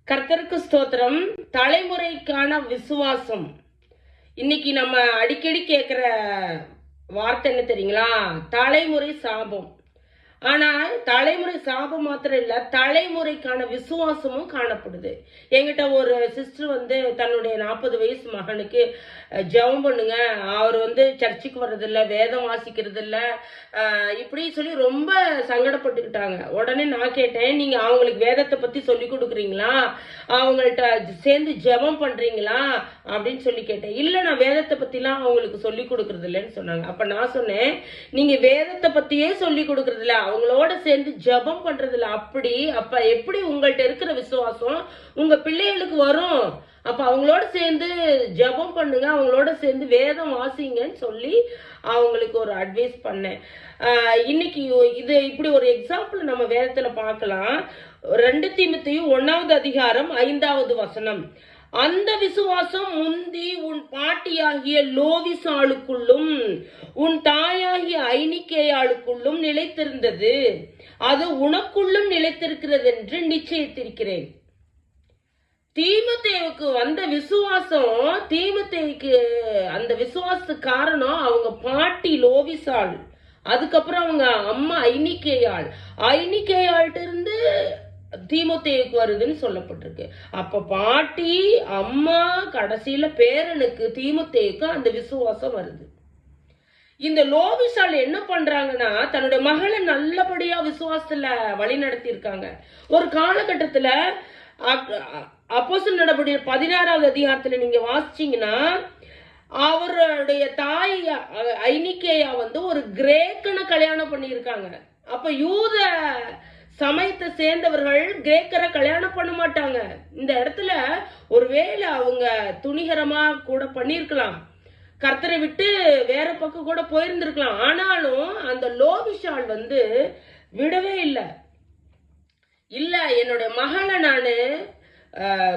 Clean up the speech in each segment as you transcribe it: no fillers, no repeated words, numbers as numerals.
கர்த்தருக்கு ஸ்தோத்திரம். தலைமுறைக்கான விசுவாசம். இன்னைக்கு நம்ம அடிக்கடி கேட்கிற வார்த்தை என்ன தெரியுங்களா? தலைமுறை சாபம். ஆனால் தலைமுறை சாபம் மாத்திரம் இல்ல, தலைமுறைக்கான விசுவாசமும் காணப்படுது. என்கிட்ட ஒரு சிஸ்டர் தன்னுடைய 40 வயசு மகனுக்கு ஜெபம் பண்ணுங்க, அவர் சர்ச்சுக்கு வர்றதில்ல, வேதம் வாசிக்கிறது இல்ல, இப்படி சொல்லி ரொம்ப சங்கடப்பட்டுக்கிட்டாங்க. உடனே நான் கேட்டேன், நீங்க அவங்களுக்கு வேதத்தை பத்தி சொல்லி கொடுக்குறீங்களா, அவங்கள்ட்ட சேர்ந்து ஜெபம் பண்றீங்களா அப்படின்னு சொல்லி கேட்டேன். இல்ல, நான் வேதத்தை பத்திலாம் அவங்களுக்கு சொல்லி கொடுக்கறது இல்லைன்னு சொன்னாங்க. அப்ப நான் சொன்னேன், நீங்க வேதத்தை பத்தியே சொல்லி கொடுக்கறது இல்ல, அவங்களோட சேர்ந்து ஜெபம் பண்றதுல அப்ப எப்படி உங்கள்ட்ட இருக்கிற விசுவாசம் உங்க பிள்ளைகளுக்கு வரும்? அப்ப அவங்களோட சேர்ந்து ஜெபம் பண்ணுங்க, அவங்களோட சேர்ந்து வேதம் வாசிங்கன்னு சொல்லி அவங்களுக்கு ஒரு அட்வைஸ் பண்ணேன். இன்னைக்கு இது இப்படி ஒரு எக்ஸாம்பிள் நம்ம வேதத்துல பார்க்கலாம். 2 தீமோத்தேயு 1வது அதிகாரம் 5வது வசனம். அந்த விசுவாசம் முந்தி உன் பாட்டியாகிய லோவிசாளுக்குள்ளும் உன் தாயாகிய ஐனிக்கேயாளுக்குள்ளும் நிலைத்திருந்தது, அது உனக்குள்ளும் நிலைத்திருக்கிறது என்று நிச்சயித்திருக்கிறேன். தீமோத்தேயுக்கு வந்த விசுவாசம், தீமோத்தேயுக்கு அந்த விசுவாசத்துக்கு காரணம் அவங்க பாட்டி லோவிசாள், அதுக்கப்புறம் அவங்க அம்மா ஐனிக்கேயாள்கிட்ட இருந்து தீமோத்தேயுக்கு வருதுன்னு சொல்லப்பட்டிருக்கு. அப்ப பாட்டி, அம்மா, கடைசியில பேரனுக்கு தீமோத்தேயுக்கு அந்த விசுவாசம் வருது. இந்த லோவிசாள் என்ன பண்றாங்கன்னா, தன்னுடைய மகளை நல்லபடியா விசுவாசத்துல வழி நடத்தி இருக்காங்க. ஒரு காலகட்டத்துல அப்போஸ்தலர் நடபடிகள் 16வது அதிகாரத்துல நீங்க வாசிச்சீங்கன்னா, அவருடைய தாய் ஐனிக்கேயா ஒரு கிரேக்கனை கல்யாணம் பண்ணியிருக்காங்க. அப்ப யூத சமயத்தை சேர்ந்தவர்கள் கிரேக்கரை கல்யாணம் பண்ண மாட்டாங்க. இந்த இடத்துல ஒருவேளை அவங்க துணிகரமா கூட பண்ணிருக்கலாம், கர்த்தரை விட்டு வேற பக்கம் கூட போயிருந்திருக்கலாம். ஆனாலும் அந்த லோவிசாள் விடவே இல்லை. இல்ல, என்னுடைய மகளை நானு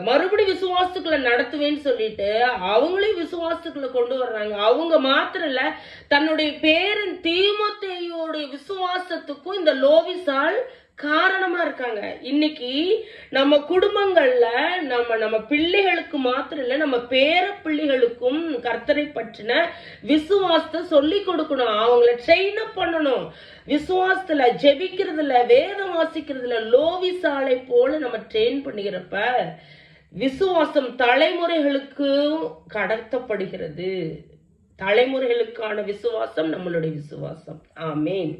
மறுபடி விசுவாசத்துக்குள்ள நடத்துவேன்னு சொல்லிட்டு அவங்களையும் விசுவாசத்துக்குள்ள கொண்டு வர்றாங்க. அவங்க மாத்திரம் இல்ல, தன்னுடைய பேரன் தீமோத்தேயுடைய விசுவாசத்துக்கும் இந்த லோவிசாள் காரணமா இருக்காங்க. இன்னைக்கு நம்ம குடும்பங்கள்ல நம்ம பிள்ளைகளுக்கு மாத்திரம் இல்ல, நம்ம பேர பிள்ளைகளுக்கும் கர்த்தரை பற்றின விசுவாசத்தை சொல்லி கொடுக்கணும், அவங்கள ட்ரெயின் அப் பண்ணணும். விசுவாசத்துல, ஜெபிக்கிறதுல, வேதம் வாசிக்கிறதுல லோவிசாலை போல நம்ம ட்ரெயின் பண்ணுகிறப்ப விசுவாசம் தலைமுறைகளுக்கு கடத்தப்படுகிறது. தலைமுறைகளுக்கான விசுவாசம் நம்மளுடைய விசுவாசம். ஆமேன்.